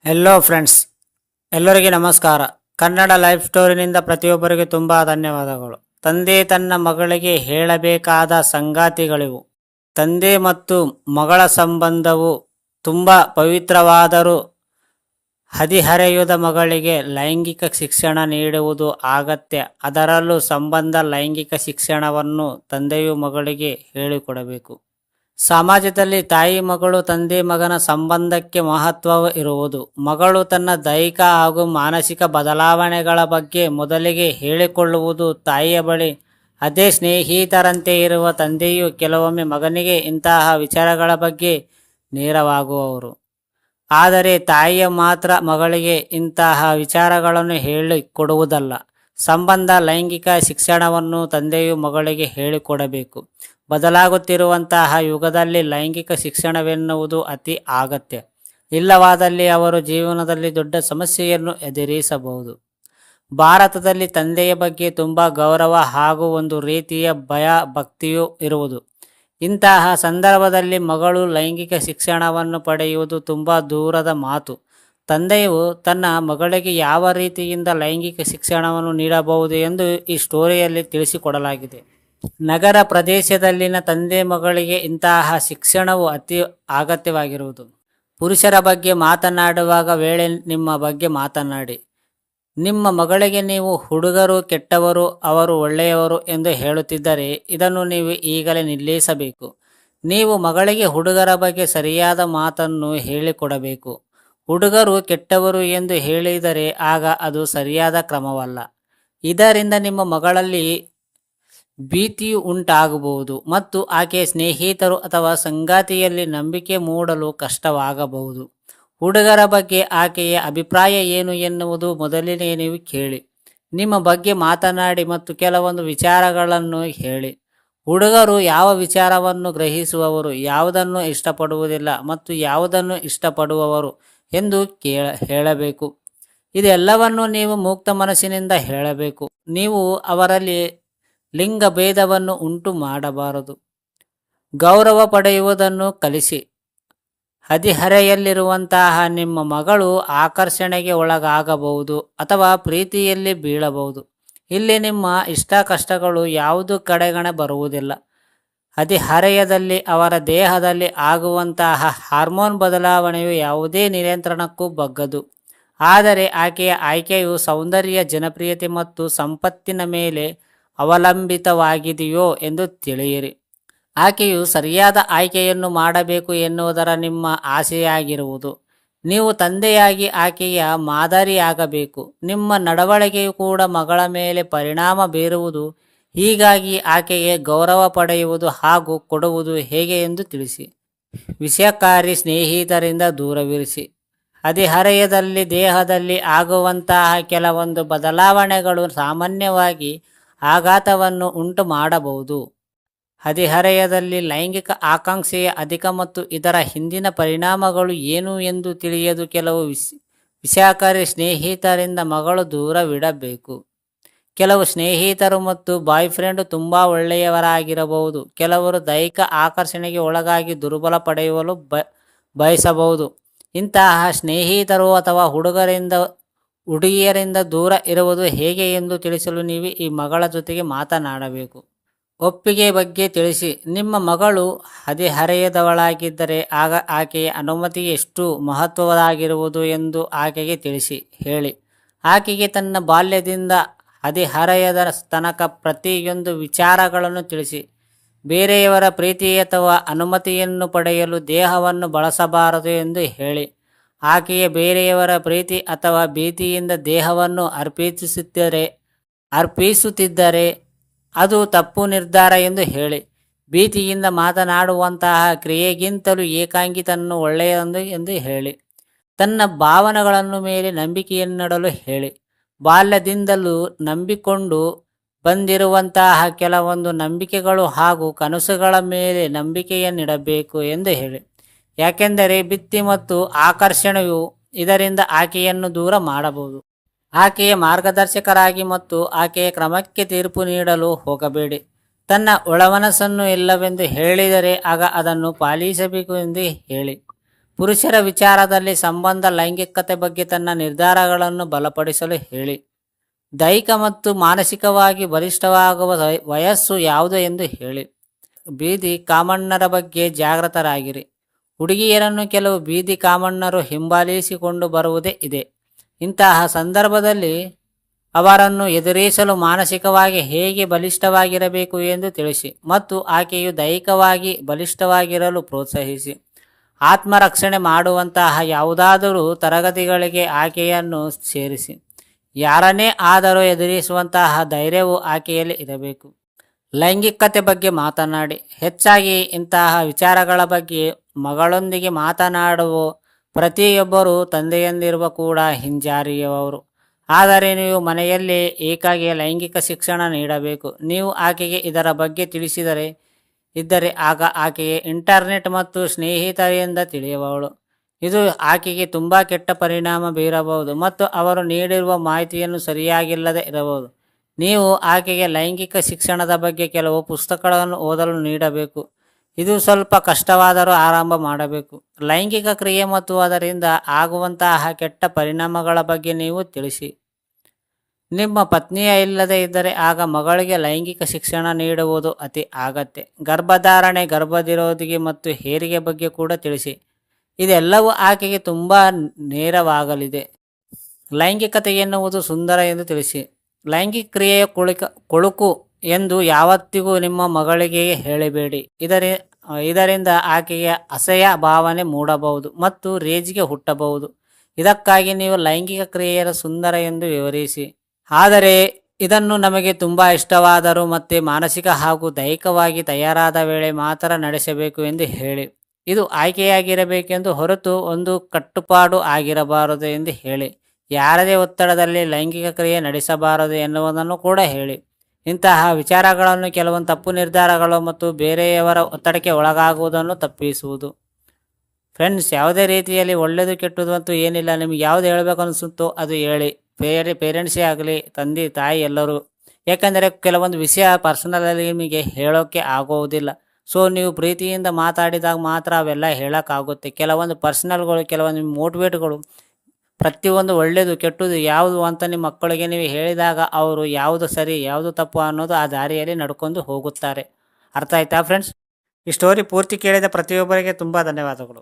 Hello friends, ಎಲ್ಲರಿಗೆ ನಮಸ್ಕಾರ. Kannada life ಸ್ಟೋರಿನಿಂದ ಪ್ರತಿಯೊಬ್ಬರಿಗೆ ತುಂಬ ಧನ್ಯವಾದಗಳು. ತಂದೆ ತನ್ನ ಮಗಳಿಗೆ ಹೇಳಬೇಕಾದ ಸಂಗಾತಿಗಳಿವು. ತಂದೆ ಮತ್ತು ಮಗಳ ಸಂಬಂಧವು ತುಂಬ ಪವಿತ್ರವಾದರೂ ಹದಿಹರೆಯದ ಮಗಳಿಗೆ ಲೈಂಗಿಕ ಶಿಕ್ಷಣ ನೀಡುವುದು ಅಗತ್ಯ. ಅದರಲ್ಲೂ ಸಂಬಂಧ ಲೈಂಗಿಕ ಶಿಕ್ಷಣವನ್ನು ತಂದೆಯು ಮಗಳಿಗೆ ಹೇಳಿಕೊಡಬೇಕು. ಸಮಾಜದಲ್ಲಿ ತಾಯಿ ಮಗಳು ತಂದೆ ಮಗನ ಸಂಬಂಧಕ್ಕೆ ಮಹತ್ವ ಇರುವುದು. ಮಗಳು ತನ್ನ ದೈಹಿಕ ಹಾಗೂ ಮಾನಸಿಕ ಬದಲಾವಣೆಗಳ ಬಗ್ಗೆ ಮೊದಲಿಗೆ ಹೇಳಿಕೊಳ್ಳುವುದು ತಾಯಿಯ ಬಳಿ. ಅದೇ ಸ್ನೇಹಿತರಂತೆ ಇರುವ ತಂದೆಯು ಕೆಲವೊಮ್ಮೆ ಮಗನಿಗೆ ಇಂತಹ ವಿಚಾರಗಳ ಬಗ್ಗೆ ನೇರವಾಗುವವರು. ಆದರೆ ತಾಯಿಯ ಮಾತ್ರ ಮಗಳಿಗೆ ಇಂತಹ ವಿಚಾರಗಳನ್ನು ಹೇಳಿಕೊಡುವುದಲ್ಲ. ಸಂಬಂಧ ಲೈಂಗಿಕ ಶಿಕ್ಷಣವನ್ನು ತಂದೆಯು ಮಗಳಿಗೆ ಹೇಳಿಕೊಡಬೇಕು. ಬದಲಾಗುತ್ತಿರುವಂತಹ ಯುಗದಲ್ಲಿ ಲೈಂಗಿಕ ಶಿಕ್ಷಣವೆನ್ನುವುದು ಅತಿ ಅಗತ್ಯ. ಇಲ್ಲವಾದಲ್ಲಿ ಅವರು ಜೀವನದಲ್ಲಿ ದೊಡ್ಡ ಸಮಸ್ಯೆಯನ್ನು ಎದುರಿಸಬಹುದು. ಭಾರತದಲ್ಲಿ ತಂದೆಯ ಬಗ್ಗೆ ತುಂಬ ಗೌರವ ಹಾಗೂ ಒಂದು ರೀತಿಯ ಭಯ ಭಕ್ತಿಯೂ ಇರುವುದು. ಇಂತಹ ಸಂದರ್ಭದಲ್ಲಿ ಮಗಳು ಲೈಂಗಿಕ ಶಿಕ್ಷಣವನ್ನು ಪಡೆಯುವುದು ತುಂಬ ದೂರದ ಮಾತು. ತಂದೆಯು ತನ್ನ ಮಗಳಿಗೆ ಯಾವ ರೀತಿಯಿಂದ ಲೈಂಗಿಕ ಶಿಕ್ಷಣವನ್ನು ನೀಡಬಹುದು ಎಂದು ಈ ಸ್ಟೋರಿಯಲ್ಲಿ ತಿಳಿಸಿಕೊಡಲಾಗಿದೆ. ನಗರ ಪ್ರದೇಶದಲ್ಲಿನ ತಂದೆ ಮಗಳಿಗೆ ಇಂತಹ ಶಿಕ್ಷಣವು ಅತಿ ಅಗತ್ಯವಾಗಿರುವುದು. ಪುರುಷರ ಬಗ್ಗೆ ಮಾತನಾಡುವಾಗ ವೇಳೆ ನಿಮ್ಮ ಬಗ್ಗೆ ಮಾತನಾಡಿ. ನಿಮ್ಮ ಮಗಳಿಗೆ ನೀವು ಹುಡುಗರು ಕೆಟ್ಟವರು, ಅವರು ಒಳ್ಳೆಯವರು ಎಂದು ಹೇಳುತ್ತಿದ್ದರೆ ಇದನ್ನು ನೀವು ಈಗಲೇ ನಿಲ್ಲಿಸಬೇಕು. ನೀವು ಮಗಳಿಗೆ ಹುಡುಗರ ಬಗ್ಗೆ ಸರಿಯಾದ ಮಾತನ್ನು ಹೇಳಿಕೊಡಬೇಕು. ಹುಡುಗರು ಕೆಟ್ಟವರು ಎಂದು ಹೇಳಿದರೆ ಆಗ ಅದು ಸರಿಯಾದ ಕ್ರಮವಲ್ಲ. ಇದರಿಂದ ನಿಮ್ಮ ಮಗಳಲ್ಲಿ ಭೀತಿಯು ಉಂಟಾಗಬಹುದು ಮತ್ತು ಆಕೆಯ ಸ್ನೇಹಿತರು ಅಥವಾ ಸಂಗಾತಿಯಲ್ಲಿ ನಂಬಿಕೆ ಮೂಡಲು ಕಷ್ಟವಾಗಬಹುದು. ಹುಡುಗರ ಬಗ್ಗೆ ಆಕೆಯ ಅಭಿಪ್ರಾಯ ಏನು ಎನ್ನುವುದು ಮೊದಲಿಗೆ ನೀವು ಕೇಳಿ. ನಿಮ್ಮ ಬಗ್ಗೆ ಮಾತನಾಡಿ ಮತ್ತು ಕೆಲವೊಂದು ವಿಚಾರಗಳನ್ನು ಹೇಳಿ. ಹುಡುಗರು ಯಾವ ವಿಚಾರವನ್ನು ಗ್ರಹಿಸುವವರು, ಯಾವುದನ್ನು ಇಷ್ಟಪಡುವುದಿಲ್ಲ ಮತ್ತು ಯಾವುದನ್ನು ಇಷ್ಟಪಡುವವರು ಎಂದು ಹೇಳಬೇಕು. ಇದೆಲ್ಲವನ್ನು ನೀವು ಮುಕ್ತ ಮನಸ್ಸಿನಿಂದ ಹೇಳಬೇಕು. ನೀವು ಅವರಲ್ಲಿ ಲಿಂಗ ಭೇದವನ್ನು ಉಂಟು ಮಾಡಬಾರದು. ಗೌರವ ಪಡೆಯುವುದನ್ನು ಕಲಿಸಿ. ಹದಿಹರೆಯಲ್ಲಿರುವಂತಹ ನಿಮ್ಮ ಮಗಳು ಆಕರ್ಷಣೆಗೆ ಒಳಗಾಗಬಹುದು ಅಥವಾ ಪ್ರೀತಿಯಲ್ಲಿ ಬೀಳಬಹುದು. ಇಲ್ಲಿ ನಿಮ್ಮ ಇಷ್ಟ ಕಷ್ಟಗಳು ಯಾವುದು ಕಡೆಗಣೆ ಬರುವುದಿಲ್ಲ. ಹದಿಹರೆಯದಲ್ಲಿ ಅವರ ದೇಹದಲ್ಲಿ ಆಗುವಂತಹ ಹಾರ್ಮೋನ್ ಬದಲಾವಣೆಯು ಯಾವುದೇ ನಿಯಂತ್ರಣಕ್ಕೂ ಬಗ್ಗದು. ಆದರೆ ಆಕೆಯ ಆಯ್ಕೆಯು ಸೌಂದರ್ಯ, ಜನಪ್ರಿಯತೆ ಮತ್ತು ಸಂಪತ್ತಿನ ಮೇಲೆ ಅವಲಂಬಿತವಾಗಿದೆಯೋ ಎಂದು ತಿಳಿಯಿರಿ. ಆಕೆಯು ಸರಿಯಾದ ಆಯ್ಕೆಯನ್ನು ಮಾಡಬೇಕು ಎನ್ನುವುದರ ನಿಮ್ಮ ಆಸೆಯಾಗಿರುವುದು. ನೀವು ತಂದೆಯಾಗಿ ಆಕೆಯ ಮಾದರಿಯಾಗಬೇಕು. ನಿಮ್ಮ ನಡವಳಿಕೆಯು ಕೂಡ ಮಗಳ ಮೇಲೆ ಪರಿಣಾಮ ಬೀರುವುದು. ಹೀಗಾಗಿ ಆಕೆಗೆ ಗೌರವ ಪಡೆಯುವುದು ಹಾಗೂ ಕೊಡುವುದು ಹೇಗೆ ಎಂದು ತಿಳಿಸಿ. ವಿಷಕಾರಿ ಸ್ನೇಹಿತರಿಂದ ದೂರವಿರಿಸಿ. ಹದಿಹರೆಯದಲ್ಲಿ ದೇಹದಲ್ಲಿ ಆಗುವಂತಹ ಕೆಲವೊಂದು ಬದಲಾವಣೆಗಳು ಸಾಮಾನ್ಯವಾಗಿ ಆಘಾತವನ್ನು ಉಂಟು ಮಾಡಬಹುದು. ಹದಿಹರೆಯದಲ್ಲಿ ಲೈಂಗಿಕ ಆಕಾಂಕ್ಷೆಯ ಅಧಿಕ ಮತ್ತು ಇದರ ಹಿಂದಿನ ಪರಿಣಾಮಗಳು ಏನು ಎಂದು ತಿಳಿಯದು. ಕೆಲವು ವಿಷಕಾರಿ ಸ್ನೇಹಿತರಿಂದ ಮಗಳು ದೂರವಿಡಬೇಕು. ಕೆಲವು ಸ್ನೇಹಿತರು ಮತ್ತು ಬಾಯ್ಫ್ರೆಂಡ್ ತುಂಬ ಒಳ್ಳೆಯವರಾಗಿರಬಹುದು. ಕೆಲವರು ದೈಹಿಕ ಆಕರ್ಷಣೆಗೆ ಒಳಗಾಗಿ ದುರ್ಬಲ ಪಡೆಯಲು ಬಯಸಬಹುದು. ಇಂತಹ ಸ್ನೇಹಿತರು ಅಥವಾ ಹುಡುಗಿಯರಿಂದ ದೂರ ಇರುವುದು ಹೇಗೆ ಎಂದು ತಿಳಿಸಲು ನೀವು ಈ ಮಗಳ ಜೊತೆಗೆ ಮಾತನಾಡಬೇಕು. ಒಪ್ಪಿಗೆ ಬಗ್ಗೆ ತಿಳಿಸಿ. ನಿಮ್ಮ ಮಗಳು ಹದಿಹರೆಯದವಳಾಗಿದ್ದರೆ ಆಗ ಆಕೆಯ ಅನುಮತಿ ಎಷ್ಟು ಮಹತ್ವದಾಗಿರುವುದು ಎಂದು ಆಕೆಗೆ ತಿಳಿಸಿ ಹೇಳಿ. ಆಕೆಗೆ ತನ್ನ ಬಾಲ್ಯದಿಂದ ಹದಿಹರೆಯದ ತನಕ ಪ್ರತಿಯೊಂದು ವಿಚಾರಗಳನ್ನು ತಿಳಿಸಿ. ಬೇರೆಯವರ ಪ್ರೀತಿ ಅಥವಾ ಅನುಮತಿಯನ್ನು ಪಡೆಯಲು ದೇಹವನ್ನು ಬಳಸಬಾರದು ಎಂದು ಹೇಳಿ. ಆಕೆಯ ಬೇರೆಯವರ ಪ್ರೀತಿ ಅಥವಾ ಭೀತಿಯಿಂದ ದೇಹವನ್ನು ಅರ್ಪಿಸುತ್ತಿದ್ದರೆ ಅದು ತಪ್ಪು ನಿರ್ಧಾರ ಎಂದು ಹೇಳಿ. ಭೀತಿಯಿಂದ ಮಾತನಾಡುವಂತಹ ಕ್ರಿಯೆಗಿಂತಲೂ ಏಕಾಂಗಿತನನ್ನು ಒಳ್ಳೆಯದು ಎಂದು ಹೇಳಿ. ತನ್ನ ಭಾವನೆಗಳನ್ನು ಮೇಲೆ ನಂಬಿಕೆಯನ್ನಿಡಲು ಹೇಳಿ. ಬಾಲ್ಯದಿಂದಲೂ ನಂಬಿಕೊಂಡು ಬಂದಿರುವಂತಹ ಕೆಲವೊಂದು ನಂಬಿಕೆಗಳು ಹಾಗೂ ಕನಸುಗಳ ಮೇಲೆ ನಂಬಿಕೆಯನ್ನಿಡಬೇಕು ಎಂದು ಹೇಳಿ. ಯಾಕೆಂದರೆ ಭೀತಿ ಮತ್ತು ಆಕರ್ಷಣೆಯು ಇದರಿಂದ ಆಕೆಯನ್ನು ದೂರ ಮಾಡಬಹುದು. ಆಕೆಯ ಮಾರ್ಗದರ್ಶಕರಾಗಿ ಮತ್ತು ಆಕೆಯ ಕ್ರಮಕ್ಕೆ ತೀರ್ಪು ನೀಡಲು ಹೋಗಬೇಡಿ. ತನ್ನ ಒಳಮನಸ್ಸನ್ನು ಇಲ್ಲವೆಂದು ಹೇಳಿದರೆ ಆಗ ಅದನ್ನು ಪಾಲಿಸಬೇಕು ಎಂದು ಹೇಳಿ. ಪುರುಷರ ವಿಚಾರದಲ್ಲಿ ಸಂಬಂಧ ಲೈಂಗಿಕತೆ ಬಗ್ಗೆ ತನ್ನ ನಿರ್ಧಾರಗಳನ್ನು ಬಲಪಡಿಸಲು ಹೇಳಿ. ದೈಹಿಕ ಮತ್ತು ಮಾನಸಿಕವಾಗಿ ಬಲಿಷ್ಠವಾಗುವ ವಯಸ್ಸು ಯಾವುದು ಎಂದು ಹೇಳಿ. ಬೀದಿ ಕಾಮಣ್ಣರ ಬಗ್ಗೆ ಜಾಗೃತರಾಗಿರಿ. ಹುಡುಗಿಯರನ್ನು ಕೆಲವು ಬೀದಿ ಕಾಮಣ್ಣರು ಹಿಂಬಾಲಿಸಿಕೊಂಡು ಬರುವುದೇ ಇದೆ. ಇಂತಹ ಸಂದರ್ಭದಲ್ಲಿ ಅವರನ್ನು ಎದುರಿಸಲು ಮಾನಸಿಕವಾಗಿ ಹೇಗೆ ಬಲಿಷ್ಠವಾಗಿರಬೇಕು ಎಂದು ತಿಳಿಸಿ ಮತ್ತು ಆಕೆಯು ದೈಹಿಕವಾಗಿ ಬಲಿಷ್ಠವಾಗಿರಲು ಪ್ರೋತ್ಸಾಹಿಸಿ. ಆತ್ಮರಕ್ಷಣೆ ಮಾಡುವಂತಹ ಯಾವುದಾದರೂ ತರಗತಿಗಳಿಗೆ ಆಕೆಯನ್ನು ಸೇರಿಸಿ. ಯಾರನ್ನೇ ಆದರೂ ಎದುರಿಸುವಂತಹ ಧೈರ್ಯವು ಆಕೆಯಲ್ಲಿ ಇರಬೇಕು. ಲೈಂಗಿಕತೆ ಬಗ್ಗೆ ಮಾತನಾಡಿ. ಹೆಚ್ಚಾಗಿ ಇಂತಹ ವಿಚಾರಗಳ ಬಗ್ಗೆ ಮಗಳೊಂದಿಗೆ ಮಾತನಾಡುವ ಪ್ರತಿಯೊಬ್ಬರು ತಂದೆಯಂದಿರುವ ಕೂಡ ಹಿಂಜಾರಿಯುವವರು. ಆದರೆ ನೀವು ಮನೆಯಲ್ಲಿ ಏಕಾಗಿ ಲೈಂಗಿಕ ಶಿಕ್ಷಣ ನೀಡಬೇಕು. ನೀವು ಆಕೆಗೆ ಇದರ ಬಗ್ಗೆ ತಿಳಿಸಿದರೆ ಇದ್ದರೆ ಆಗ ಆಕೆಗೆ ಇಂಟರ್ನೆಟ್ ಮತ್ತು ಸ್ನೇಹಿತರಿಂದ ತಿಳಿಯುವವಳು. ಇದು ಆಕೆಗೆ ತುಂಬ ಕೆಟ್ಟ ಪರಿಣಾಮ ಬೀರಬಹುದು ಮತ್ತು ಅವರು ನೀಡಿರುವ ಮಾಹಿತಿಯನ್ನು ಸರಿಯಾಗಿಲ್ಲದೆ ಇರಬಹುದು. ನೀವು ಆಕೆಗೆ ಲೈಂಗಿಕ ಶಿಕ್ಷಣದ ಬಗ್ಗೆ ಕೆಲವು ಪುಸ್ತಕಗಳನ್ನು ಓದಲು ನೀಡಬೇಕು. ಇದು ಸ್ವಲ್ಪ ಕಷ್ಟವಾದರೂ ಆರಂಭ ಮಾಡಬೇಕು. ಲೈಂಗಿಕ ಕ್ರಿಯೆ ಮತ್ತು ಅದರಿಂದ ಆಗುವಂತಹ ಕೆಟ್ಟ ಪರಿಣಾಮಗಳ ಬಗ್ಗೆ ನೀವು ತಿಳಿಸಿ. ನಿಮ್ಮ ಪತ್ನಿಯ ಇಲ್ಲದೆ ಇದ್ದರೆ ಆಗ ಮಗಳಿಗೆ ಲೈಂಗಿಕ ಶಿಕ್ಷಣ ನೀಡುವುದು ಅತಿ ಅಗತ್ಯ. ಗರ್ಭಧಾರಣೆ, ಗರ್ಭನಿರೋಧಿ ಮತ್ತು ಹೆರಿಗೆ ಬಗ್ಗೆ ಕೂಡ ತಿಳಿಸಿ. ಇದೆಲ್ಲವೂ ಆಕೆಗೆ ತುಂಬ ನೇರವಾಗಲಿದೆ. ಲೈಂಗಿಕತೆ ಎನ್ನುವುದು ಸುಂದರ ಎಂದು ತಿಳಿಸಿ. ಲೈಂಗಿಕ ಕ್ರಿಯೆಯ ಕೊಳುಕು ಎಂದು ಯಾವತ್ತಿಗೂ ನಿಮ್ಮ ಮಗಳಿಗೆ ಹೇಳಬೇಡಿ. ಇದರಿಂದ ಆಕೆಗೆ ಅಸಹ್ಯ ಭಾವನೆ ಮೂಡಬಹುದು ಮತ್ತು ರೇಜಿಗೆ ಹುಟ್ಟಬಹುದು. ಇದಕ್ಕಾಗಿ ನೀವು ಲೈಂಗಿಕ ಕ್ರಿಯೆಯ ಸುಂದರ ಎಂದು ವಿವರಿಸಿ. ಆದರೆ ಇದನ್ನು ನಮಗೆ ತುಂಬ ಇಷ್ಟವಾದರೂ ಮತ್ತೆ ಮಾನಸಿಕ ಹಾಗೂ ದೈಹಿಕವಾಗಿ ತಯಾರಾದ ವೇಳೆ ಮಾತ್ರ ನಡೆಸಬೇಕು ಎಂದು ಹೇಳಿ. ಇದು ಆಯ್ಕೆಯಾಗಿರಬೇಕೆಂದು ಹೊರತು ಒಂದು ಕಟ್ಟುಪಾಡು ಆಗಿರಬಾರದು ಎಂದು ಹೇಳಿ. ಯಾರದೇ ಒತ್ತಡದಲ್ಲಿ ಲೈಂಗಿಕ ಕ್ರಿಯೆ ನಡೆಸಬಾರದು ಎನ್ನುವುದನ್ನು ಕೂಡ ಹೇಳಿ. ಇಂತಹ ವಿಚಾರಗಳನ್ನು ಕೆಲವೊಂದು ತಪ್ಪು ನಿರ್ಧಾರಗಳು ಮತ್ತು ಬೇರೆಯವರ ಒತ್ತಡಕ್ಕೆ ಒಳಗಾಗುವುದನ್ನು ತಪ್ಪಿಸುವುದು. ಫ್ರೆಂಡ್ಸ್, ಯಾವುದೇ ರೀತಿಯಲ್ಲಿ ಒಳ್ಳೆಯದು ಕೆಟ್ಟದ್ದು ಅಂತೂ ಏನಿಲ್ಲ. ನಿಮಗೆ ಯಾವುದು ಹೇಳಬೇಕು ಅನಿಸುತ್ತೋ ಅದು ಹೇಳಿ. ಪೇರೆಂಟ್ಸೇ ಆಗಲಿ, ತಂದೆ ತಾಯಿ ಎಲ್ಲರೂ. ಯಾಕಂದರೆ ಕೆಲವೊಂದು ವಿಷಯ ಪರ್ಸನಲಲ್ಲಿ ನಿಮಗೆ ಹೇಳೋಕ್ಕೆ ಆಗೋದಿಲ್ಲ. ಸೊ ನೀವು ಪ್ರೀತಿಯಿಂದ ಮಾತಾಡಿದಾಗ ಮಾತ್ರ ಅವೆಲ್ಲ ಹೇಳೋಕ್ಕಾಗುತ್ತೆ. ಕೆಲವೊಂದು ಪರ್ಸನಲ್ಗಳು, ಕೆಲವೊಂದು ಮೋಟಿವೇಟ್ಗಳು, ಪ್ರತಿಯೊಂದು ಒಳ್ಳೆಯದು ಕೆಟ್ಟದ್ದು ಯಾವುದು ಅಂತ ನಿಮ್ಮ ಮಕ್ಕಳಿಗೆ ನೀವು ಹೇಳಿದಾಗ ಅವರು ಯಾವುದು ಸರಿ ಯಾವುದು ತಪ್ಪು ಅನ್ನೋದು ಆ ದಾರಿಯಲ್ಲಿ ನಡ್ಕೊಂಡು ಹೋಗುತ್ತಾರೆ. ಅರ್ಥ ಆಯ್ತಾ ಫ್ರೆಂಡ್ಸ್? ಈ ಸ್ಟೋರಿ ಪೂರ್ತಿ ಕೇಳಿದ ಪ್ರತಿಯೊಬ್ಬರಿಗೆ ತುಂಬ ಧನ್ಯವಾದಗಳು.